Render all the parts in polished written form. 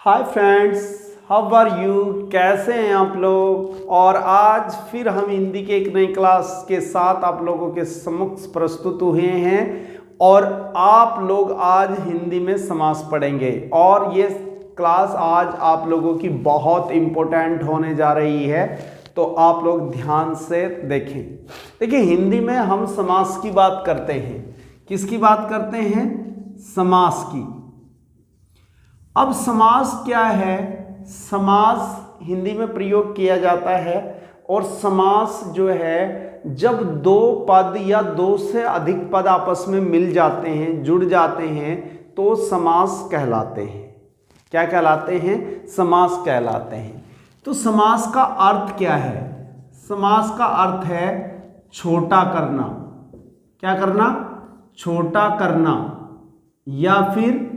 Hi friends, how are you. कैसे हैं आप लोग। और आज फिर हम हिंदी के एक नई क्लास के साथ आप लोगों के समक्ष प्रस्तुत हुए हैं और आप लोग आज हिंदी में समास पढ़ेंगे। और ये क्लास आज आप लोगों की बहुत इम्पोर्टेंट होने जा रही है, तो आप लोग ध्यान से देखें। देखिए, हिंदी में हम समास की बात करते हैं। किसकी बात करते हैं? समास की। अब समास क्या है? समास हिंदी में प्रयोग किया जाता है और समास जो है जब दो पद या दो से अधिक पद आपस में मिल जाते हैं, जुड़ जाते हैं, तो समास कहलाते हैं। क्या कहलाते हैं? समास कहलाते हैं। तो समास का अर्थ क्या है? समास का अर्थ है छोटा करना। क्या करना? छोटा करना या फिर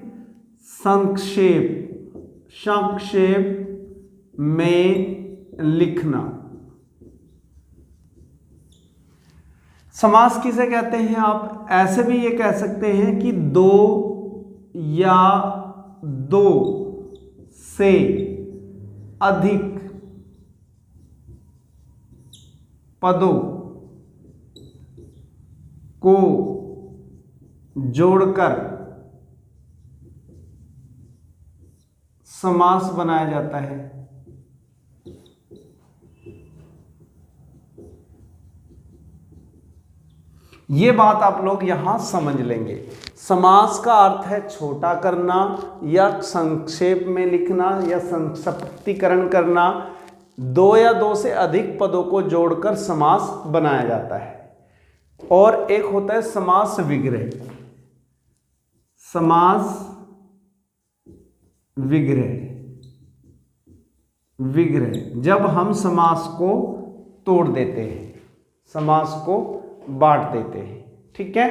संक्षेप में लिखना। समास किसे कहते हैं? आप ऐसे भी ये कह सकते हैं कि दो या दो से अधिक पदों को जोड़कर समास बनाया जाता है। ये बात आप लोग यहां समझ लेंगे। समास का अर्थ है छोटा करना या संक्षेप में लिखना या संक्षिप्तीकरण करना। दो या दो से अधिक पदों को जोड़कर समास बनाया जाता है। और एक होता है समास विग्रह। समास विग्रह जब हम समास को तोड़ देते हैं, समास को बांट देते हैं। ठीक है,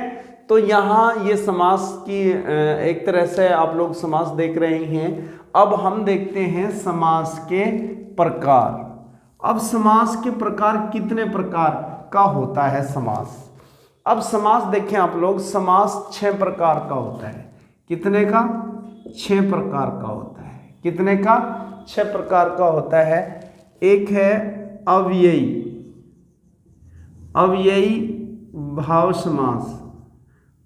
तो यहाँ ये समास की एक तरह से आप लोग समास देख रहे हैं। अब हम देखते हैं समास के प्रकार। अब समास के प्रकार, कितने प्रकार का होता है समास? अब समास देखें आप लोग, समास 6 प्रकार का होता है। कितने का? 6 प्रकार का होता है। कितने का? 6 प्रकार का होता है। एक है अव्ययी, अव्ययी भाव समास,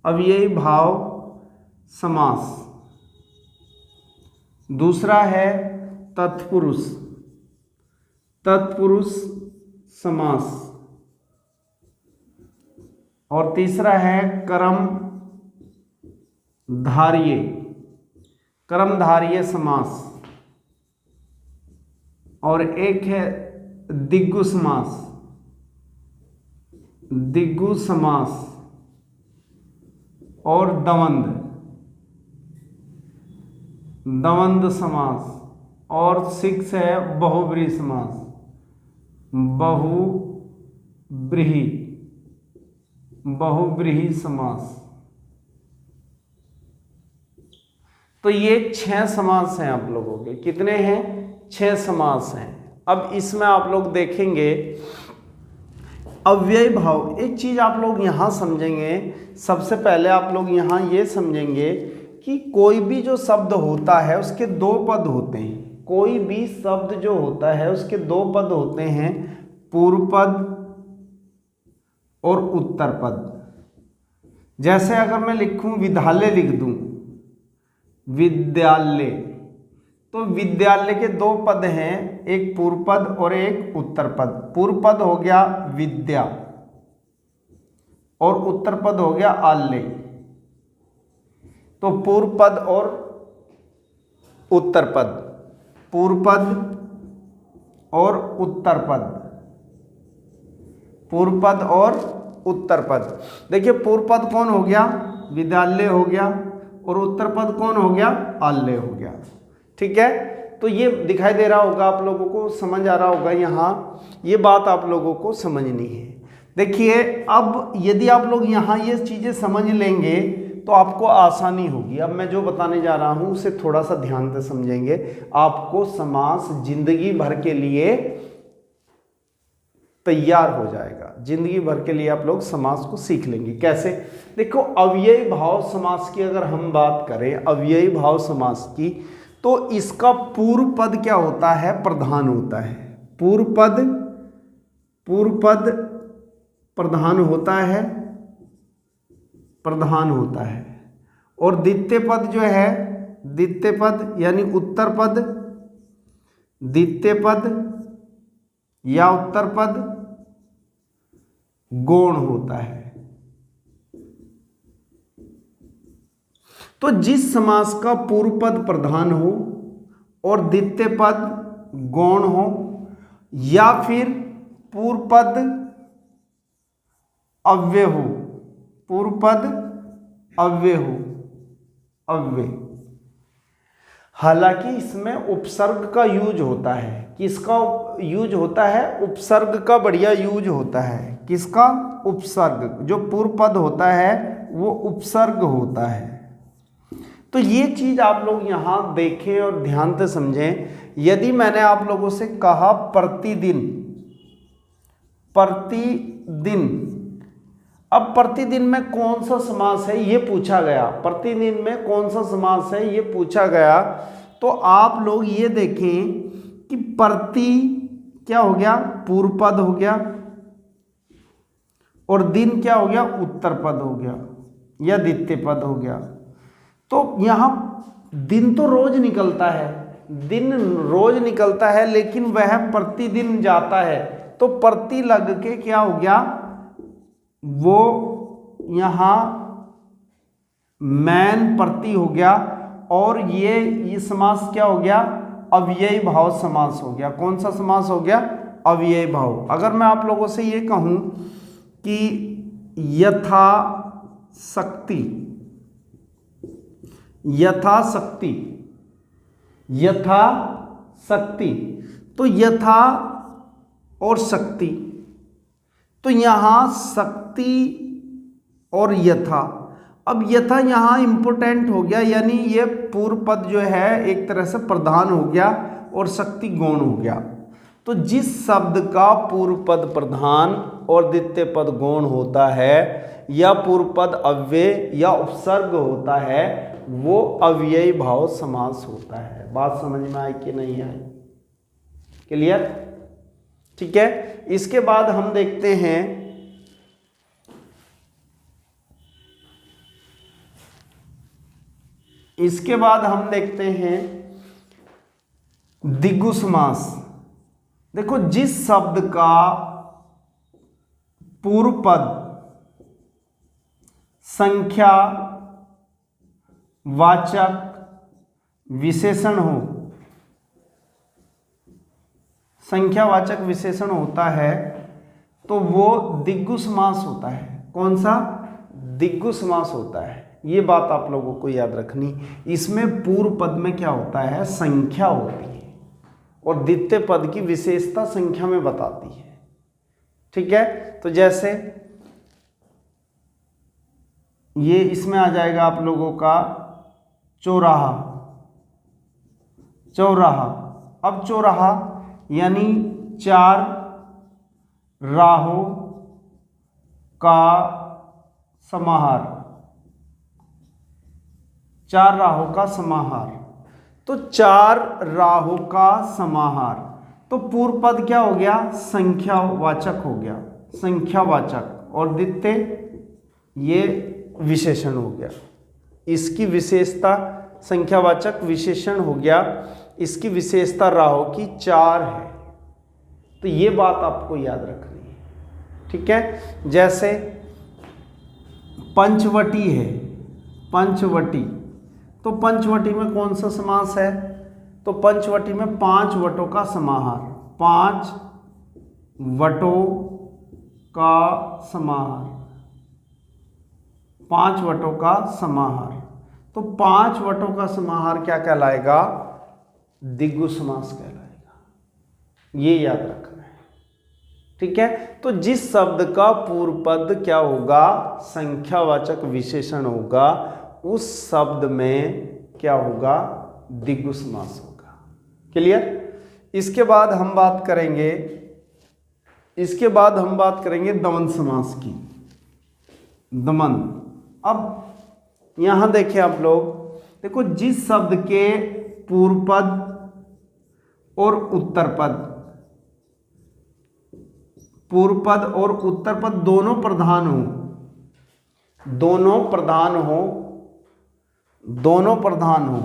अव्ययी भाव समास। दूसरा है तत्पुरुष, तत्पुरुष समास। और तीसरा है कर्मधारय, कर्मधारय समास। और एक है दिग्गु समास, दिग्गु समास। और दवंद, दवंद समास। और 6 है बहुव्रीहि समास, बहुव्रीहि समास। तो ये 6 समास हैं आप लोगों के। कितने हैं? 6 समास हैं। अब इसमें आप लोग देखेंगे अव्ययी भाव। एक चीज आप लोग यहां समझेंगे। सबसे पहले आप लोग यहां ये समझेंगे कि कोई भी जो शब्द होता है उसके 2 पद होते हैं। कोई भी शब्द जो होता है उसके 2 पद होते हैं, पूर्व पद और उत्तर पद। जैसे अगर मैं लिखूं विद्यालय, लिख दूं विद्यालय, तो विद्यालय के 2 पद हैं, एक पूर्व पद और एक उत्तर पद। पूर्व पद हो गया विद्या और उत्तर पद हो गया आल्य। तो पूर्व पद और उत्तर पद, पूर्व पद और उत्तर पद, पूर्व पद और उत्तर पद। देखिए, पूर्व पद कौन हो गया? विद्यालय हो गया। और उत्तर पद कौन हो गया? आल्य हो गया। ठीक है, तो ये दिखाई दे रहा होगा आप लोगों को, समझ आ रहा होगा। यहाँ ये बात आप लोगों को समझनी है। देखिए, अब यदि आप लोग यहाँ ये चीज़ें समझ लेंगे तो आपको आसानी होगी। अब मैं जो बताने जा रहा हूँ उसे थोड़ा सा ध्यान से समझेंगे, आपको समास जिंदगी भर के लिए तैयार हो जाएगा। जिंदगी भर के लिए आप लोग समास को सीख लेंगे। कैसे? देखो, अव्ययी भाव समास की अगर हम बात करें, अव्ययी भाव समास की, तो इसका पूर्व पद क्या होता है? प्रधान होता है। पूर्व पद प्रधान होता है, प्रधान होता है। और द्वितीय पद जो है, द्वितीय पद यानी उत्तर पद, द्वितीय पद या उत्तर पद गौण होता है। तो जिस समास का पूर्व पद प्रधान हो और द्वितीय पद गौण हो, या फिर पूर्व पद अव्यय हो, पूर्व पद अव्यय हो, अव्यय। हालांकि इसमें उपसर्ग का यूज होता है। किसका यूज होता है? उपसर्ग का बढ़िया यूज होता है। किसका? उपसर्ग। जो पूर्व पद होता है वो उपसर्ग होता है। तो ये चीज आप लोग यहां देखें और ध्यान से समझें। यदि मैंने आप लोगों से कहा प्रतिदिन, प्रतिदिन, अब प्रतिदिन में कौन सा समास है ये पूछा गया, प्रतिदिन में कौन सा समास है ये पूछा गया, तो आप लोग ये देखें कि प्रति क्या हो गया? पूर्व पद हो गया, और दिन क्या हो गया? उत्तर पद हो गया या द्वितीय पद हो गया। तो यहां दिन तो रोज निकलता है, दिन रोज निकलता है, लेकिन वह प्रतिदिन जाता है, तो प्रति लग के क्या हो गया? वो यहां मैन प्रति हो गया, और ये समास क्या हो गया? अव्ययी भाव समास हो गया। कौन सा समास हो गया? अव्ययी भाव। अगर मैं आप लोगों से ये कहूं कि यथाशक्ति, यथाशक्ति, यथाशक्ति, तो यथा और शक्ति, तो यहां शक्ति और यथा। अब यथा यहां इंपोर्टेंट हो गया, यानी ये पूर्व पद जो है एक तरह से प्रधान हो गया और शक्ति गौण हो गया। तो जिस शब्द का पूर्व पद प्रधान और द्वितीय पद गौण होता है, या पूर्व पद अव्यय या उपसर्ग होता है, वो अव्ययी भाव समास होता है। बात समझ में आई कि नहीं आई? क्लियर? ठीक है। इसके बाद हम देखते हैं द्विगु समास। देखो, जिस शब्द का पूर्व पद संख्या वाचक विशेषण हो, संख्यावाचक विशेषण होता है, तो वो द्विगु समास होता है। कौन सा? द्विगु समास होता है। ये बात आप लोगों को याद रखनी। इसमें पूर्व पद में क्या होता है? संख्या होती है, और द्वितीय पद की विशेषता संख्या में बताती है। ठीक है। तो जैसे ये इसमें आ जाएगा आप लोगों का चौराहा, चौराहा। अब चौराहा यानी 4 राहों का समाहार, 4 राहों का समाहार। तो 4 राहों का समाहार, तो पूर्व पद क्या हो गया? संख्यावाचक हो गया, संख्यावाचक, और द्वितीय ये विशेषण हो गया। इसकी विशेषता संख्यावाचक विशेषण हो गया, इसकी विशेषता राहों की 4 है। तो ये बात आपको याद रखनी है। ठीक है। जैसे पंचवटी है, पंचवटी, तो पंचवटी में कौन सा समास है? तो पंचवटी में 5 वटों का समाहार, 5 वटों का समाहार, 5 वटों का समाहार। तो 5 वटों का समाहार क्या कहलाएगा? द्विगु समास कहलाएगा। ये याद रखना है। ठीक है। तो जिस शब्द का पूर्व पद क्या होगा? संख्यावाचक विशेषण होगा, उस शब्द में क्या होगा? द्विगु समास होगा। क्लियर? इसके बाद हम बात करेंगे, इसके बाद हम बात करेंगे दमन समास की। दमन। अब यहां देखें आप लोग, देखो, जिस शब्द के पूर्व पद और उत्तर पद, पूर्व पद और उत्तर पद दोनों प्रधान हो, दोनों प्रधान हो, दोनों प्रधान हो,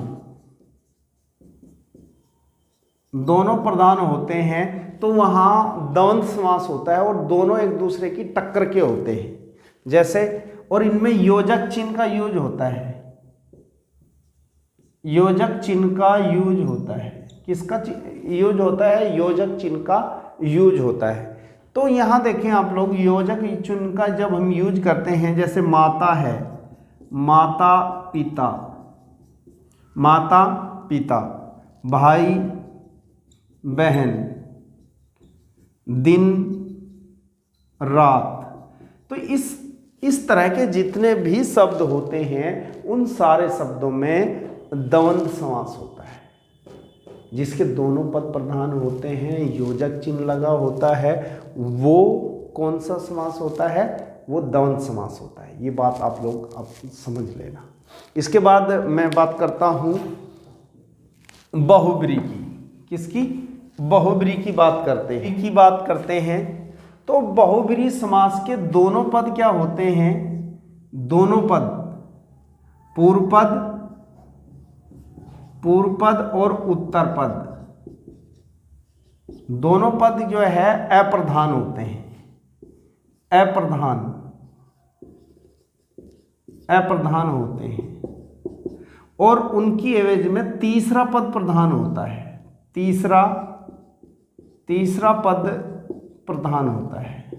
दोनों प्रधान होते हैं तो वहां द्वंद्व समास होता है और दोनों एक दूसरे की टक्कर के होते हैं। जैसे, और इनमें योजक चिन्ह का यूज होता है, योजक चिन्ह का यूज होता है। किसका यूज होता है? योजक चिन्ह का यूज होता है। तो यहां देखें आप लोग, योजक चिन्ह का जब हम यूज करते हैं, जैसे माता है, माता पिता, माता पिता, भाई बहन, दिन रात, तो इस तरह के जितने भी शब्द होते हैं उन सारे शब्दों में द्वंद्व समास होता है। जिसके दोनों पद प्रधान होते हैं, योजक चिन्ह लगा होता है, वो कौन सा समास होता है? वो द्वंद्व समास होता है। ये बात आप लोग अब समझ लेना। इसके बाद मैं बात करता हूँ बहुब्री की। किसकी? बहुब्री की बात करते हैं। तो बहुब्री समास के दोनों पद क्या होते हैं? दोनों पद, पूर्व पद और उत्तर पद, दोनों पद जो है अप्रधान होते हैं। अप्रधान होते हैं और उनकी एवज में तीसरा पद प्रधान होता है। तीसरा पद प्रधान होता है।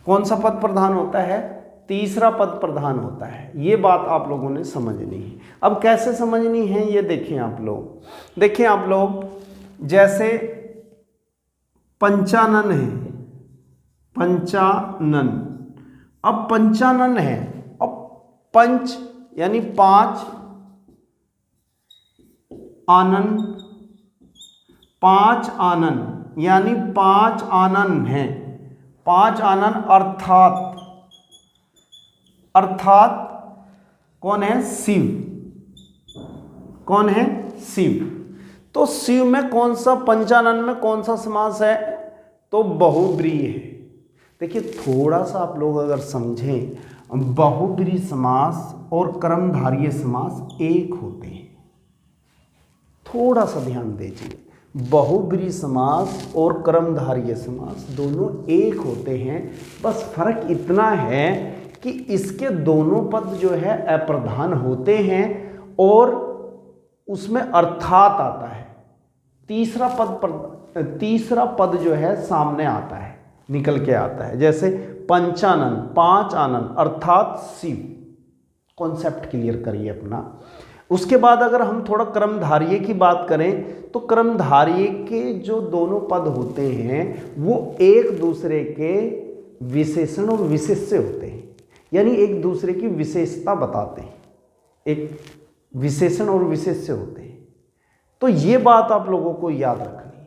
कौन सा पद प्रधान होता है? तीसरा पद प्रधान होता है। ये बात आप लोगों ने समझनी है। अब कैसे समझनी है ये देखें आप लोग, जैसे पंचानन है, पंचानन। अब पंचानन है, अब पंच यानी 5, आनन, 5 आनन यानी 5 आनन है। 5 आनन अर्थात कौन है? शिव। कौन है? शिव। तो शिव में कौन सा, पंचानन में कौन सा समास है? तो बहुब्रीहि है। देखिए थोड़ा सा आप लोग अगर समझें, बहुब्रीहि समास और कर्मधारय समास एक होते हैं। थोड़ा सा ध्यान दीजिए, बहुब्रीहि समास और कर्मधारय समास दोनों एक होते हैं। बस फर्क इतना है कि इसके दोनों पद जो है अप्रधान होते हैं और उसमें अर्थात आता है। तीसरा पद जो है सामने आता है, निकल के आता है। जैसे पंचानन, 5 आनन अर्थात शिव। कॉन्सेप्ट क्लियर करिए अपना। उसके बाद अगर हम थोड़ा कर्मधारय की बात करें तो कर्मधारय के जो दोनों पद होते हैं वो एक दूसरे के विशेषण और विशेष्य होते हैं, यानी एक दूसरे की विशेषता बताते हैं। एक विशेषण और विशेष्य होते हैं। तो ये बात आप लोगों को याद रखनी है।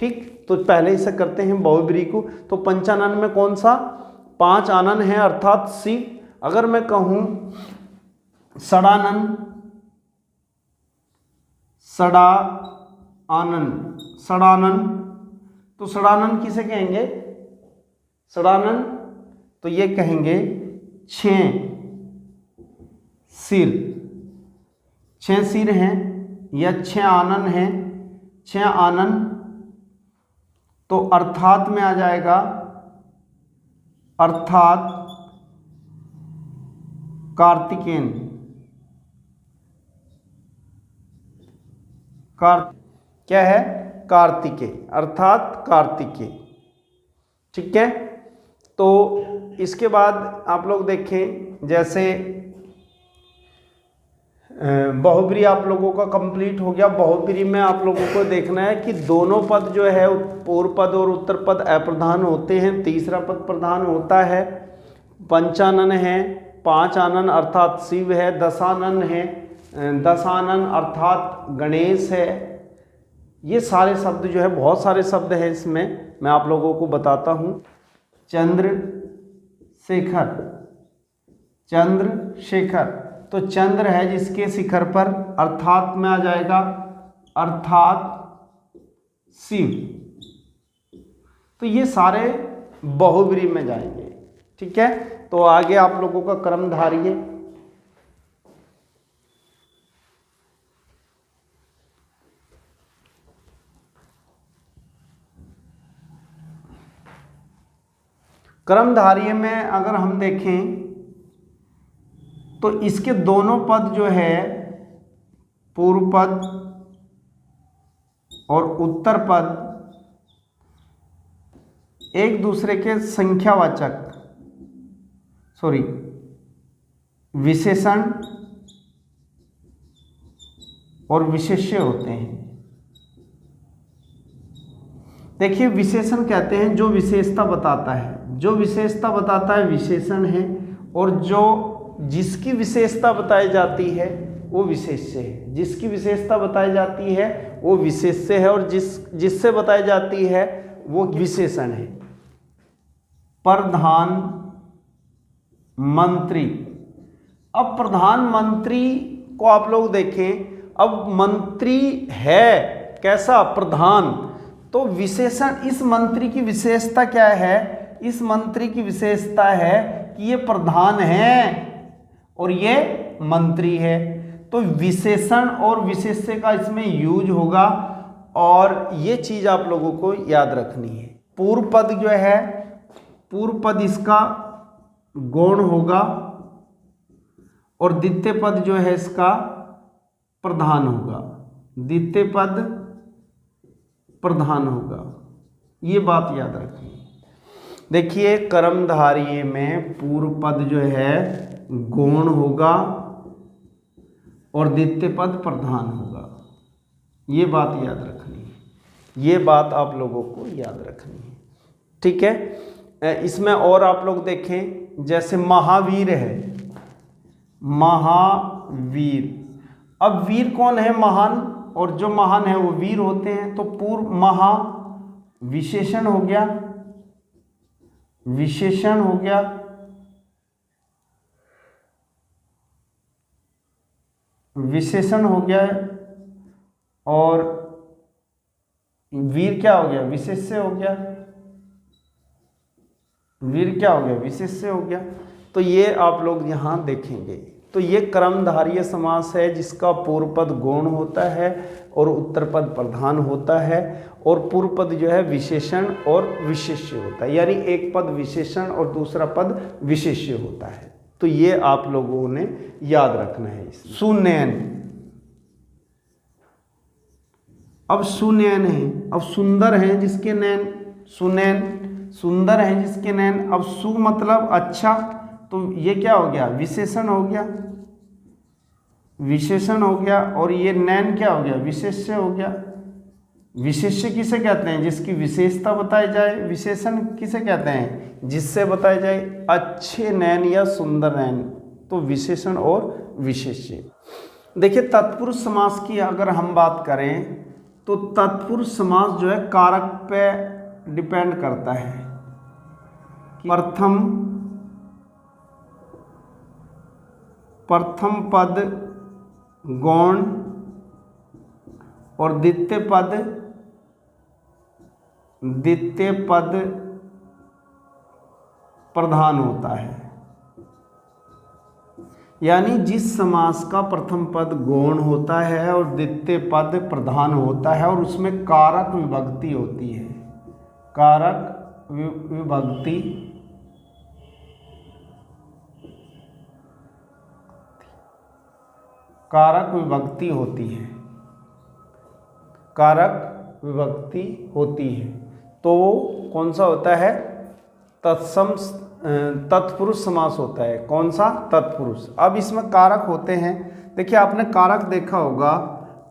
ठीक, तो पहले इसे करते हैं बहुब्रीहि को। तो पंचानन में कौन सा? 5 आनन है अर्थात शिव। अगर मैं कहूं षडानन, षडानन, तो षडानन किसे कहेंगे? षडानन तो ये कहेंगे 6 सिर, 6 सिर हैं या 6 आनन हैं। 6 आनन तो अर्थात में आ जाएगा, अर्थात कार्तिकेयन, क्या है? कार्तिकेय, अर्थात कार्तिकेय। ठीक है। तो इसके बाद आप लोग देखें, जैसे बहुब्रीहि आप लोगों का कंप्लीट हो गया। बहुब्रीहि में आप लोगों को देखना है कि दोनों पद जो है पूर्व पद और उत्तर पद अप्रधान होते हैं, तीसरा पद प्रधान होता है। पंचानन है, 5 आनन अर्थात शिव है। 10 आनन है, 10 आनन अर्थात गणेश है। ये सारे शब्द जो है, बहुत सारे शब्द हैं इसमें, मैं आप लोगों को बताता हूँ। चंद्रशेखर, तो चंद्र है जिसके शिखर पर, अर्थात में आ जाएगा अर्थात शिव। तो ये सारे बहुब्रीहि में जाएंगे। ठीक है, तो आगे आप लोगों का क्रम धारिये। क्रमधारिये में अगर हम देखें तो इसके दोनों पद जो है, पूर्व पद और उत्तर पद, एक दूसरे के संख्यावाचक विशेषण और विशेष्य होते हैं। देखिए, विशेषण कहते हैं जो विशेषता बताता है, जो विशेषता बताता है विशेषण है, और जो जिसकी विशेषता बताई जाती है वो विशेष्य है। जिसकी विशेषता बताई जाती है वो विशेष्य है, और जिससे बताई जाती है वो विशेषण है। प्रधानमंत्री, अब प्रधानमंत्री को आप लोग देखें, अब मंत्री है कैसा, प्रधान, तो विशेषण, इस मंत्री की विशेषता क्या है, इस मंत्री की विशेषता है कि ये प्रधान है और ये मंत्री है। तो विशेषण और विशेष्य का इसमें यूज होगा, और ये चीज आप लोगों को याद रखनी है। पूर्व पद जो है, पूर्व पद इसका गौण होगा, और द्वितीय पद जो है इसका प्रधान होगा। द्वितीय पद प्रधान होगा, ये बात याद रखिए। देखिए, कर्मधारय में पूर्व पद जो है गौण होगा और द्वितीय पद प्रधान होगा, ये बात याद रखनी है। ये बात आप लोगों को याद रखनी है। ठीक है, इसमें और आप लोग देखें, जैसे महावीर है, महावीर, अब वीर कौन है, महान, और जो महान है वो वीर होते हैं। तो पूर्व महा विशेषण हो गया, विशेषण हो गया, विशेषण हो गया, और वीर क्या हो गया, विशेष्य हो गया, वीर क्या हो गया, विशेष्य हो गया। तो ये आप लोग यहाँ देखेंगे। तो ये कर्मधारय समास है जिसका पूर्व पद गौण होता है और उत्तर पद प्रधान होता है, और पूर्व पद जो है विशेषण और विशेष्य होता है, यानी एक पद विशेषण और दूसरा पद विशेष्य होता है। तो ये आप लोगों ने याद रखना है। सुनैन, अब सुनैन है, अब सुंदर है जिसके नैन, सुनैन, सुंदर है जिसके नैन। अब सु मतलब अच्छा, तो ये क्या हो गया, विशेषण हो गया, विशेषण हो गया, और ये नैन क्या हो गया, विशेष्य हो गया। विशेष्य किसे कहते हैं, जिसकी विशेषता बताई जाए। विशेषण किसे कहते हैं, जिससे बताई जाए अच्छे नैन या सुंदर नैन। तो विशेषण और विशेष्य। देखिए, तत्पुरुष समास की अगर हम बात करें तो तत्पुरुष समास जो है कारक पे डिपेंड करता है। प्रथम पद गौण और द्वितीय पद प्रधान होता है। यानी जिस समास का प्रथम पद गौण होता है और द्वितीय पद प्रधान होता है, और उसमें कारक विभक्ति होती है, कारक विभक्ति, कारक विभक्ति होती है, कारक विभक्ति होती है, तो कौन सा होता है, तत्पुरुष समास होता है। कौन सा, तत्पुरुष। अब इसमें कारक होते हैं। देखिए, आपने कारक देखा होगा,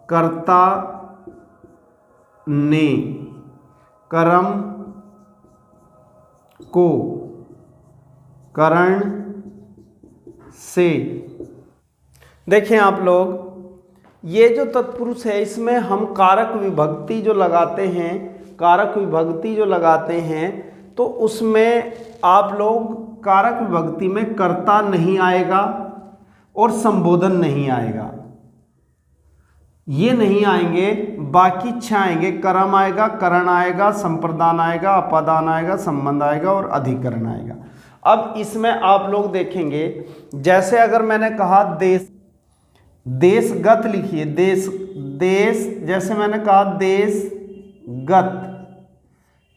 कर्ता ने, कर्म को, करण से। देखें आप लोग, ये जो तत्पुरुष है इसमें हम कारक विभक्ति जो लगाते हैं, कारक विभक्ति जो लगाते हैं, तो उसमें आप लोग कारक विभक्ति में कर्ता नहीं आएगा, और संबोधन नहीं आएगा, ये नहीं आएंगे, बाकी 6 आएंगे। कर्म आएगा, करण आएगा, संप्रदान आएगा, अपादान आएगा, संबंध आएगा और अधिकरण आएगा। अब इसमें आप लोग देखेंगे, जैसे अगर मैंने कहा देश, देशगत लिखिए, देश जैसे मैंने कहा देशगत,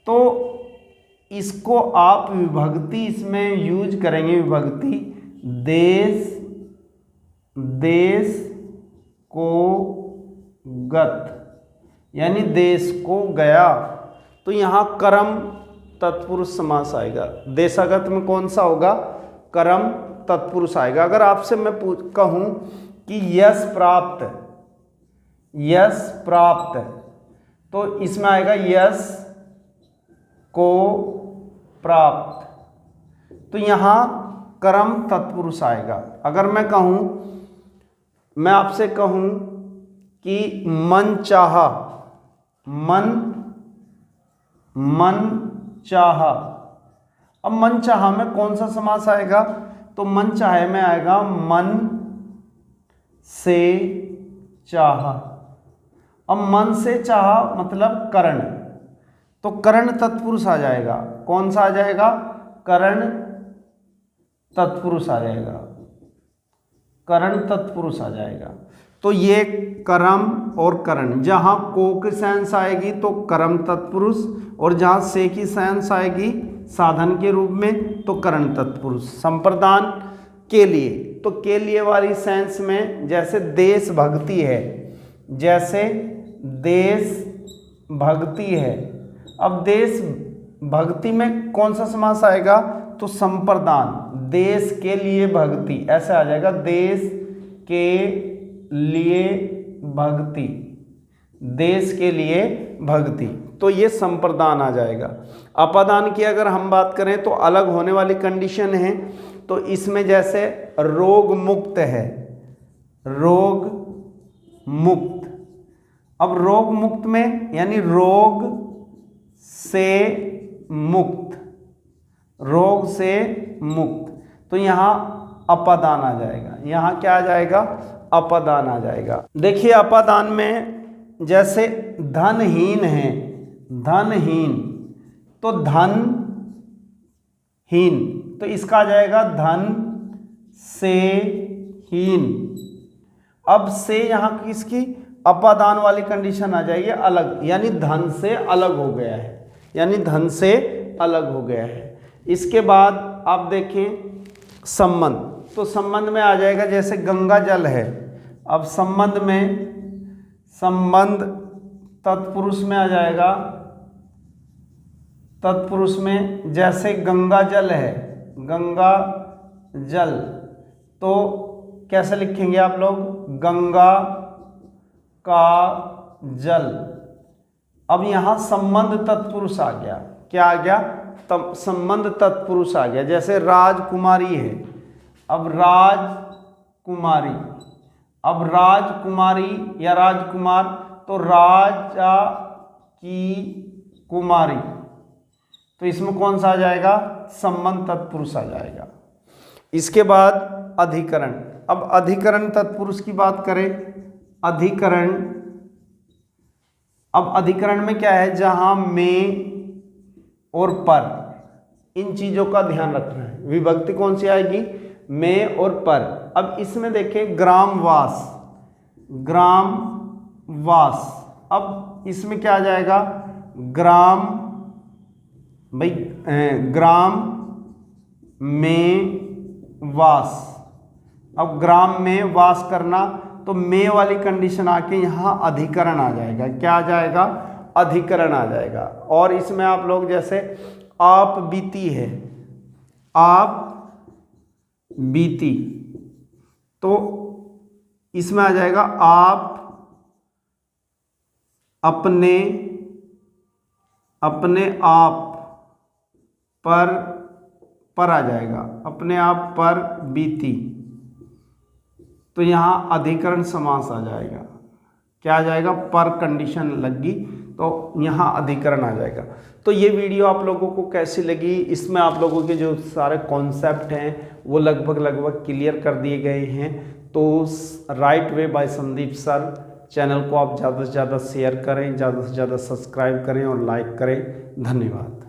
तो इसको आप विभक्ति इसमें यूज करेंगे, विभक्ति देश को गत, यानी देश को गया, तो यहाँ कर्म तत्पुरुष समास आएगा। देशागत में कौन सा होगा? कर्म तत्पुरुष आएगा। अगर आपसे मैं कहूँ कि यश प्राप्त, तो इसमें आएगा यश को प्राप्त, तो यहाँ कर्म तत्पुरुष आएगा। अगर मैं आपसे कहूँ कि मन चाहा, अब मन चाहा में कौन सा समास आएगा? तो मन चाहे में आएगा मन से चाहा। अब मन से चाहा मतलब करण, तो करण तत्पुरुष आ जाएगा। कौन सा आ जाएगा? करण तत्पुरुष आ जाएगा, करण तत्पुरुष आ जाएगा। तो ये कर्म और करण, जहाँ को की सेंस आएगी तो कर्म तत्पुरुष, और जहाँ से की सेंस आएगी साधन के रूप में तो करण तत्पुरुष। संप्रदान के लिए, तो के लिए वाली सेंस में जैसे देश भक्ति है, जैसे देश भक्ति है, अब देश भक्ति में कौन सा समास आएगा? तो संप्रदान, देश के लिए भक्ति, ऐसे आ जाएगा, देश के लिए भक्ति, देश के लिए भक्ति, तो ये संप्रदान आ जाएगा। अपादान की अगर हम बात करें तो अलग होने वाली कंडीशन है, तो इसमें जैसे रोग मुक्त है, रोग मुक्त, अब रोग मुक्त में यानी रोग से मुक्त, रोग से मुक्त, तो यहाँ अपादान आ जाएगा। यहाँ क्या आ जाएगा? अपादान आ जाएगा। देखिए अपादान में जैसे धनहीन है, धनहीन, तो धनहीन, तो इसका आ जाएगा धन से हीन। अब से यहाँ किसकी? अपादान वाली कंडीशन आ जाएगी अलग, यानी धन से अलग हो गया है, यानी धन से अलग हो गया है। इसके बाद आप देखें संबंध, तो संबंध में आ जाएगा जैसे गंगा जल है, अब संबंध में, संबंध तत्पुरुष में आ जाएगा, तत्पुरुष में जैसे गंगा जल है, गंगा जल, तो कैसे लिखेंगे आप लोग? गंगा का जल। अब यहाँ संबंध तत्पुरुष आ गया, क्या आ गया? संबंध तत्पुरुष आ गया। जैसे राजकुमारी है, अब राजकुमारी, अब राजकुमारी या राजकुमार, तो राजा की कुमारी, तो इसमें कौन सा आ जाएगा? संबंध तत्पुरुष आ जाएगा। इसके बाद अधिकरण, अब अधिकरण तत्पुरुष की बात करें, अधिकरण, अब अधिकरण में क्या है? जहां में और पर, इन चीजों का ध्यान रखना है। विभक्ति कौन सी आएगी? में और पर। अब इसमें देखें ग्रामवास, ग्रामवास, अब इसमें क्या आ जाएगा? ग्राम, भाई ग्राम में वास, अब ग्राम में वास करना, तो में वाली कंडीशन आके यहाँ अधिकरण आ जाएगा। क्या आ जाएगा? अधिकरण आ जाएगा। और इसमें आप लोग जैसे आप बीती है, आप बीती, तो इसमें आ जाएगा आप अपने, अपने आप पर आ जाएगा, अपने आप पर बीती, तो यहाँ अधिकरण समास आ जाएगा। क्या आ जाएगा, पर कंडीशन लगी तो यहाँ अधिकरण आ जाएगा। तो ये वीडियो आप लोगों को कैसी लगी, इसमें आप लोगों के जो सारे कॉन्सेप्ट हैं वो लगभग क्लियर कर दिए गए हैं। तो right way by Sandeep sir channel को आप ज़्यादा से ज़्यादा शेयर करें, ज़्यादा से ज़्यादा सब्सक्राइब करें और लाइक करें। धन्यवाद।